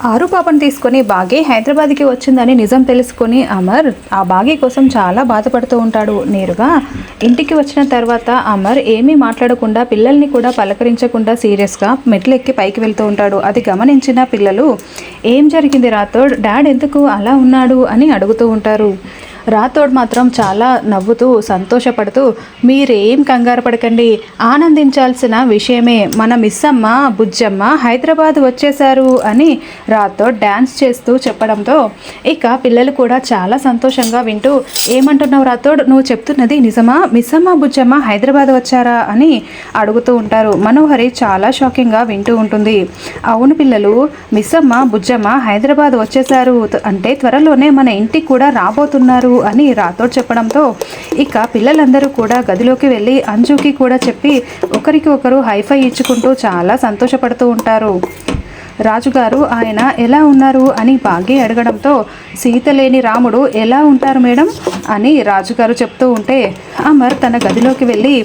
ఆరు పాపను తీసుకొని బాగీ హైదరాబాద్కి వచ్చిందని నిజం తెలుసుకొని అమర్ ఆ బాగీ కోసం చాలా బాధపడుతూ ఉంటాడు. నేరుగా ఇంటికి వచ్చిన తర్వాత అమర్ ఏమీ మాట్లాడకుండా పిల్లల్ని కూడా పలకరించకుండా సీరియస్గా మెట్లు ఎక్కి పైకి వెళ్తూ ఉంటాడు. అది గమనించిన పిల్లలు ఏం జరిగింది రాథోడ్, డాడ్ ఎందుకు అలా ఉన్నాడు అని అడుగుతూ ఉంటారు. రాథోడ్ మాత్రం చాలా నవ్వుతూ సంతోషపడుతూ మీరేం కంగారు పడకండి, ఆనందించాల్సిన విషయమే, మన మిస్సమ్మ బుజ్జమ్మ హైదరాబాద్ వచ్చేశారు అని రాథోడ్ డ్యాన్స్ చేస్తూ చెప్పడంతో ఇక పిల్లలు కూడా చాలా సంతోషంగా వింటూ ఏమంటున్నావు రాథోడ్, నువ్వు చెప్తున్నది నిజమా, మిస్సమ్మ బుజ్జమ్మ హైదరాబాద్ వచ్చారా అని అడుగుతూ ఉంటారు. మనోహరి చాలా షాకింగ్గా వింటూ ఉంటుంది. అవును పిల్లలు, మిస్సమ్మ బుజ్జమ్మ హైదరాబాద్ వచ్చేశారు అంటే త్వరలోనే మన ఇంటికి కూడా రాబోతున్నారు అని రాథోడ్ చెప్పడంతో ఇక పిల్లలందరూ కూడా గదిలోకి వెళ్ళి అంజుకి కూడా చెప్పి ఒకరికి ఒకరు హైఫై ఇచ్చుకుంటూ చాలా సంతోషపడుతూ ఉంటారు. రాజుగారు ఆయన ఎలా ఉన్నారు అని బాగీ అడగడంతో సీత లేని రాముడు ఎలా ఉంటారు మేడం అని రాజుగారు చెప్తూ ఉంటే అమర్ తన గదిలోకి వెళ్ళి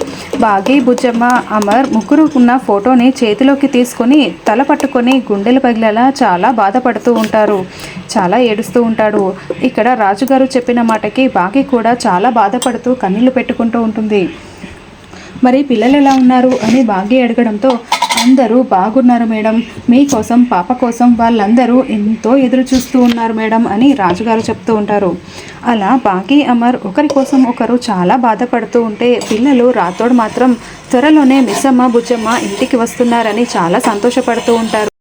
బాగీ బుజ్జమ్మ అమర్ ముగ్గురు ఉన్న ఫోటోని చేతిలోకి తీసుకొని తల పట్టుకొని గుండెలు పగిలేలా చాలా బాధపడుతూ ఉంటారు. చాలా ఏడుస్తూ ఉంటాడు. ఇక్కడ రాజుగారు చెప్పిన మాటకి బాగీ కూడా చాలా బాధపడుతూ కన్నీళ్లు పెట్టుకుంటూ ఉంటుంది. మరి పిల్లలు ఎలా ఉన్నారు అని బాగీ అడగడంతో అందరూ బాగున్నారు మేడం, మీకోసం పాప కోసం వాళ్ళందరూ ఎంతో ఎదురు చూస్తూ ఉన్నారు మేడం అని రాజుగారు చెప్తూ ఉంటారు. అలా బాగీ అమర్ ఒకరి కోసం ఒకరు చాలా బాధపడుతూ ఉంటే పిల్లలు రాథోడ్ మాత్రం త్వరలోనే మిస్సమ్మ బుజ్జమ్మ ఇంటికి వస్తున్నారని చాలా సంతోషపడుతూ ఉంటారు.